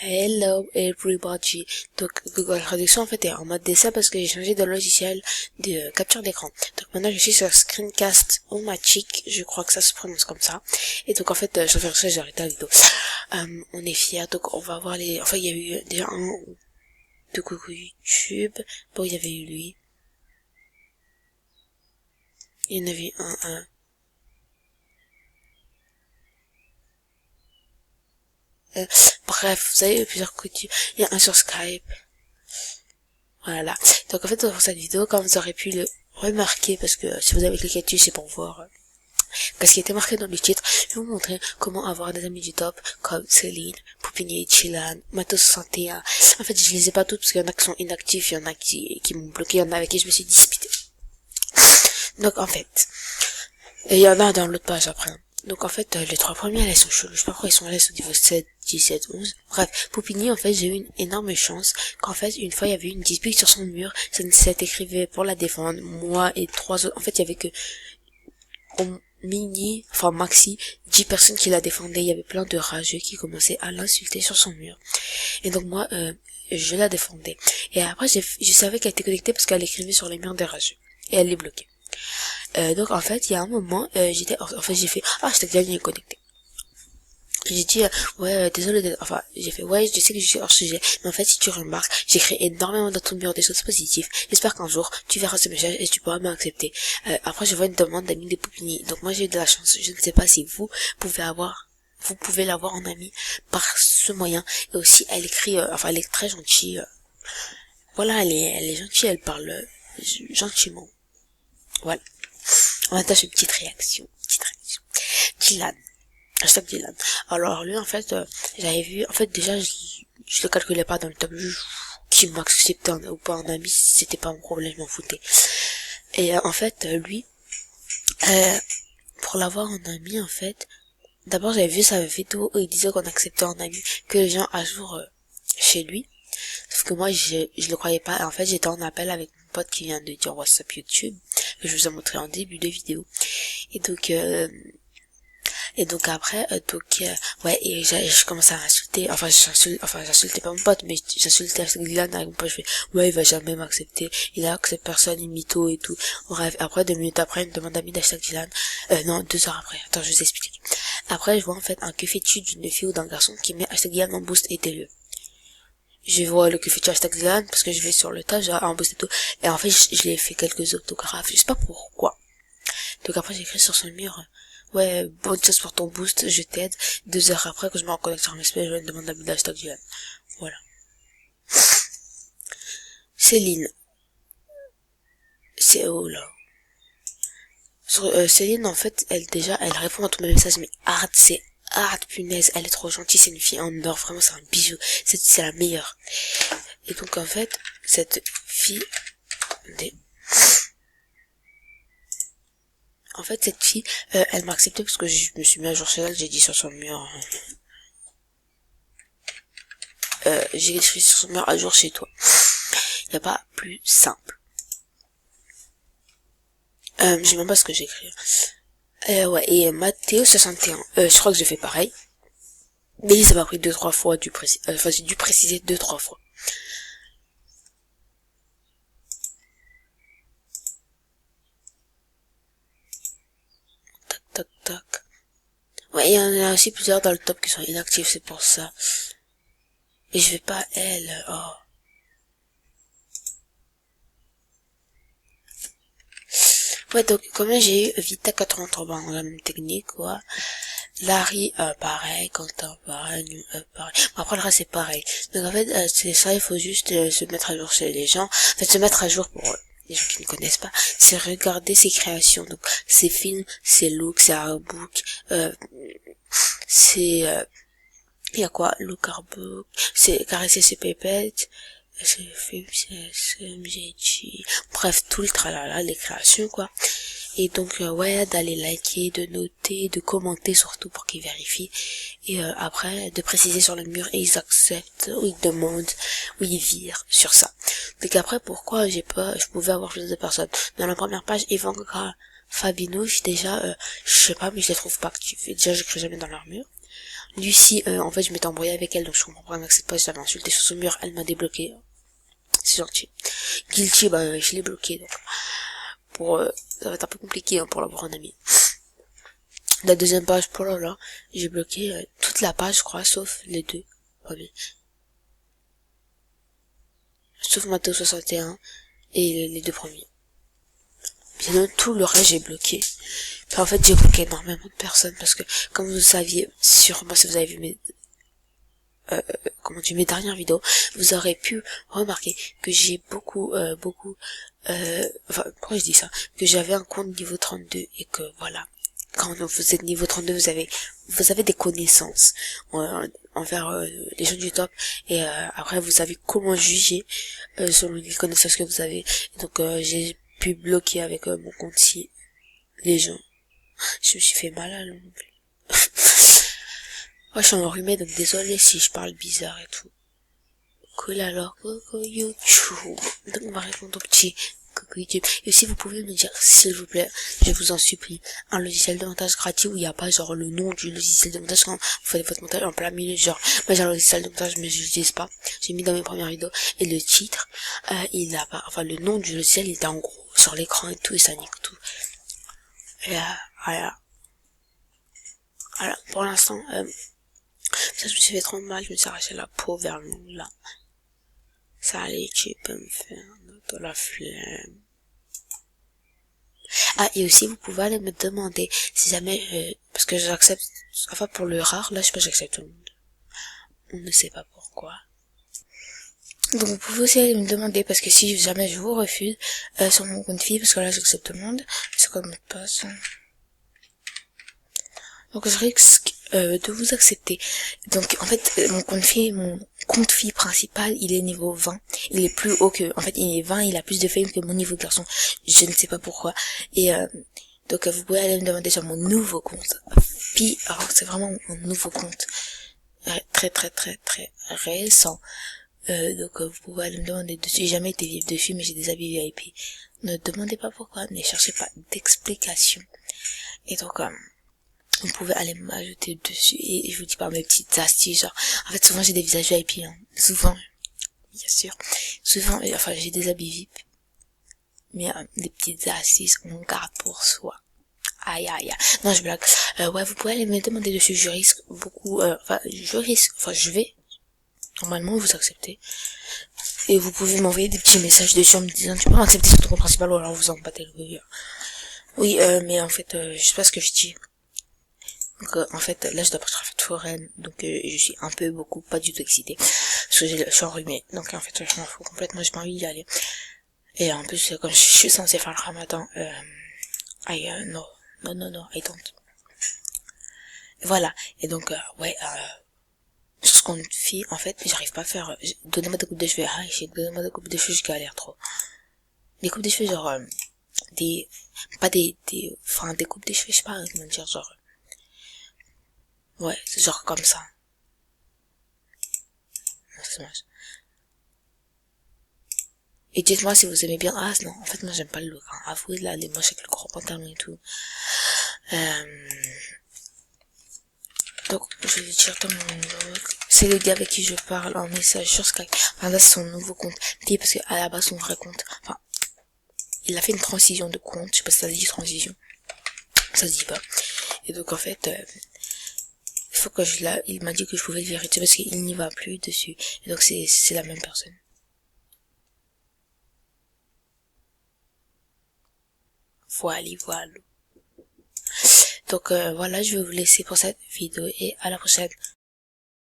Hello everybody. Donc Google Traduction en fait est en mode dessin parce que j'ai changé de logiciel de capture d'écran. Donc maintenant je suis sur Screencast Omatic, je crois que ça se prononce comme ça. Et donc en fait je vais faire ça, j'ai arrêté la vidéo. On est fiers, donc on va voir les... Enfin il y a eu déjà un de coucou YouTube. Bon il y avait eu lui. Il y en avait un. Bref, vous avez plusieurs coups. Il y a un sur Skype. Voilà. Donc en fait pour cette vidéo, comme vous aurez pu le remarquer, parce que si vous avez cliqué dessus c'est pour voir qu'est-ce qui était marqué dans le titre, je vais vous montrer comment avoir des amis du top comme Céline, Poupini, Chilan, Mato61. En fait je les ai pas toutes parce qu'il y en a qui sont inactifs, il y en a qui m'ont bloqué, il y en a avec qui je me suis disputé. Donc en fait, et il y en a dans l'autre page après. Donc en fait, les trois premiers, elles sont chelous. Je sais pas pourquoi ils sont là au niveau 7, 17, 11. Bref, Poupini, en fait, j'ai eu une énorme chance qu'en fait, une fois, il y avait eu une dispute sur son mur. Ça écrivait pour la défendre. Moi et trois autres. En fait, il y avait que maxi, 10 personnes qui la défendaient. Il y avait plein de rageux qui commençaient à l'insulter sur son mur. Et donc moi, je la défendais. Et après, je savais qu'elle était connectée parce qu'elle écrivait sur les murs des rageux. Et elle les bloquait. Donc en fait il y a un moment j'ai fait je t'ai déjà bien connecté. J'ai dit désolé j'ai fait je sais que je suis hors sujet, mais en fait si tu remarques j'écris énormément dans ton mur des choses positives, j'espère qu'un jour tu verras ce message et tu pourras m'accepter. Après je vois une demande d'amis de Poupini, donc moi j'ai eu de la chance. Je ne sais pas si vous pouvez l'avoir en ami par ce moyen. Et aussi elle écrit elle est très gentille, voilà, elle est gentille, elle parle gentiment, voilà. On attache une petite réaction. Dylan. Hashtag Dylan. Alors lui en fait, j'avais vu, en fait déjà je le calculais pas dans le top, qui m'acceptait ou pas en ami, c'était pas mon problème, je m'en foutais. Et en fait lui, pour l'avoir en ami en fait, d'abord j'avais vu sa vidéo où il disait qu'on acceptait en ami que les gens à jour chez lui. Sauf que moi je le croyais pas. En fait j'étais en appel avec mon pote qui vient de dire WhatsApp YouTube, que je vous ai montré en début de vidéo. Et donc après et je commençais à insulter, j'insultais pas mon pote, mais j'insultais Dylan avec mon pote. Je fais il va jamais m'accepter, il a accepté personne, il mytho et tout. Bref, après 2 minutes après il me demande d'amis d'hashtag Dylan. Non, 2 heures après, attends, je vous explique. Après je vois en fait un que fais-tu d'une fille ou d'un garçon qui met hashtag Dylan en boost et TLE. Je vois le que fais-tu hashtag Dylan parce que je vais sur le tas, j'ai un boost et tout. Et en fait je l'ai fait quelques autographes, je sais pas pourquoi. Donc après j'ai écrit sur son mur bonne chance pour ton boost, je t'aide. 2 heures après, que je me reconnecte sur mes space, je me demande d'amis d'hashtag Dylan. Voilà. Céline. C'est là. Céline, en fait, elle répond à tous mes messages, mais c'est hard, punaise, elle est trop gentille, c'est une fille en or, vraiment, c'est un bijou. C'est la meilleure. Et donc, en fait, cette fille, elle m'a accepté parce que je me suis mis à jour chez elle, j'ai dit sur son mur, j'ai écrit sur son mur à jour chez toi. Y a pas plus simple. Je sais même pas ce que j'écris. Et Mathéo61, je crois que j'ai fait pareil. Mais ça m'a pris 2-3 fois j'ai dû préciser 2-3 fois. Tac, tac, tac. Il y en a aussi plusieurs dans le top qui sont inactifs, c'est pour ça. Et je vais pas elle, donc, comme j'ai eu Vita 83, dans la même technique, quoi. Larry, pareil, Quentin, pareil, pareil. Bon, après, le reste, c'est pareil. Donc, en fait, c'est ça, il faut juste se mettre à jour chez les gens. En fait, se mettre à jour pour les gens qui ne connaissent pas, c'est regarder ses créations. Donc, ses films, ses looks, ses artbooks, il y a quoi, look artbook, c'est caresser ses pépettes, ses films, c'est MGG, bref, tout le tralala, les créations, quoi. Et donc d'aller liker, de noter, de commenter surtout pour qu'ils vérifient. Et après de préciser sur le mur et ils acceptent ou ils demandent ou ils virent sur ça. Donc après pourquoi je pouvais avoir plus de personnes. Dans la première page, Ivanka Fabinouche, déjà je sais pas, mais je les trouve pas actifs. Et déjà j'écris jamais dans leur mur. Lucie, en fait, je m'étais embrouillée avec elle, donc je comprends pas, elle m'accepte pas, je l'avais insulté sur son mur, elle m'a débloqué. C'est gentil. Guilty, bah, je l'ai bloqué, donc, ça va être un peu compliqué, hein, pour l'avoir en ami. La deuxième page, pour là, j'ai bloqué toute la page, je crois, sauf les deux premiers. Sauf Matteo 61 et les deux premiers. Sinon, tout le reste, j'ai bloqué. Enfin, en fait, j'ai bloqué énormément de personnes parce que, comme vous saviez, sûrement si vous avez vu mes dernières vidéos, vous aurez pu remarquer que j'ai enfin, pourquoi je dis ça? Que j'avais un compte niveau 32 et que, voilà. Quand vous êtes niveau 32, vous avez des connaissances envers les gens du top et après vous savez comment juger selon les connaissances que vous avez. Et donc j'ai pu bloquer avec mon compte-ci les gens. Je me suis fait mal à l'ongle. Moi je suis enrhumée donc désolé si je parle bizarre et tout. Cool alors, coucou YouTube. Donc on va répondre au petit coucou YouTube. Et aussi vous pouvez me dire s'il vous plaît, je vous en supplie, un logiciel de montage gratuit où il n'y a pas genre le nom du logiciel de montage quand vous faites votre montage en plein milieu, genre moi j'ai un logiciel de montage mais je l'utilise pas. J'ai mis dans mes premières vidéos et le titre, il a pas, enfin le nom du logiciel il était en gros sur l'écran et tout et ça nique tout. Et voilà. Voilà, pour l'instant, ça je me suis fait trop mal, je me suis arraché la peau vers le là. Ça allait, tu peux me faire de la flemme. Ah, et aussi, vous pouvez aller me demander si jamais, parce que j'accepte, enfin, pour le rare, là, je sais pas, j'accepte tout le monde. On ne sait pas pourquoi. Donc, vous pouvez aussi aller me demander, parce que si jamais je vous refuse, sur mon compte fille, parce que là, j'accepte tout le monde, c'est quoi le mot de passe? Donc je risque de vous accepter. Donc en fait mon compte fille principal, il est niveau 20. Il est plus haut que, en fait il est 20, il a plus de fame que mon niveau de garçon. Je ne sais pas pourquoi. Et donc vous pouvez aller me demander sur mon nouveau compte fille. Alors c'est vraiment mon nouveau compte très très très très récent. Donc vous pouvez aller me demander dessus. J'ai jamais été vivre dessus, mais j'ai des habits VIP. Ne demandez pas pourquoi, ne cherchez pas d'explication. Et donc vous pouvez aller m'ajouter dessus et je vous dis pas mes petites astuces, genre, en fait, souvent j'ai des visages VIP, hein. Souvent, bien sûr. Souvent, enfin, j'ai des habits VIP. Mais, des petites astuces, on garde pour soi. Aïe, aïe, aïe. Non, je blague. Ouais, vous pouvez aller me demander dessus, je risque beaucoup, je vais, normalement, vous accepter. Et vous pouvez m'envoyer des petits messages dessus en me disant, tu peux accepter sur ton compte principal ou alors vous en battez le couille. Oui, mais en fait, je sais pas ce que je dis. Donc en fait là je dois partir à fête foraine donc je suis un peu pas du tout excitée parce que je suis enrhumée donc en fait je m'en fous complètement, j'ai pas envie d'y aller et en plus comme je suis censée faire le ramadan non I don't. Voilà et donc sur ce qu'on fait en fait j'arrive pas à faire donnez-moi des coupes de cheveux, donnez-moi des coupes de cheveux, je galère trop. Des coupes de cheveux genre des coupes de cheveux, je sais pas comment dire, genre ouais c'est genre comme ça. C'est moche. Et dites-moi si vous aimez bien. Ah non, en fait moi j'aime pas le look. Hein. Avouez là, les moches avec le gros pantalon et tout. Donc je vais dire dans mon look. C'est le gars avec qui je parle en message sur Skype. Enfin là c'est son nouveau compte. Parce que à la base son vrai compte. Enfin, il a fait une transition de compte. Je sais pas si ça se dit transition. Ça se dit pas. Et donc en fait, il faut que il m'a dit que je pouvais le vérifier parce qu'il n'y va plus dessus. Et donc c'est la même personne. Voilà. Donc voilà, je vais vous laisser pour cette vidéo et à la prochaine.